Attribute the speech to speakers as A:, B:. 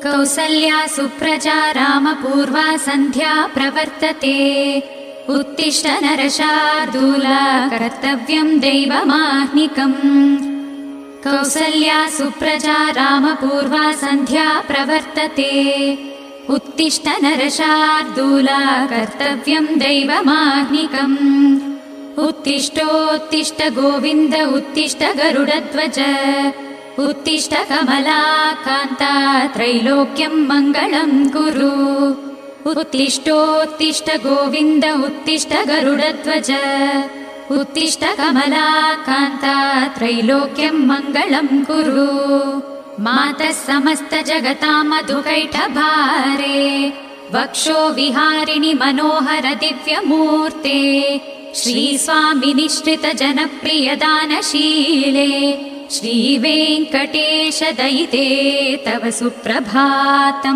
A: कौसल्या सुप्रजा रामपूर्वा सन्ध्या प्रवर्तते उत्तिष्ठ नरशार्दूला कर्तव्यं दैवमाह्निकम् कौसल्या सुप्रजा रामपूर्वा सन्ध्या प्रवर्तते उत्तिष्ठ नरशार्दूला कर्तव्यं दैवमाह्निकम् उत्तिष्ठोत्तिष्ठ गोविन्द उत्तिष्ठ गरुडध्वज उत्तिष्ठ कमलाकान्ता त्रैलोक्यं मङ्गलं कुरु उत्तिष्ठोत्तिष्ठ गोविन्द उत्तिष्ठ गरुडध्वज उत्तिष्ठ कमलाकान्ता त्रैलोक्यं मङ्गलं कुरु मातः समस्त जगतां मधुकैटभारे वक्षो विहारिणि मनोहर दिव्यमूर्ते श्रीस्वामि निश्रित जनप्रिय दानशीले श्रीवेङ्कटेश दयिते तव सुप्रभातम्।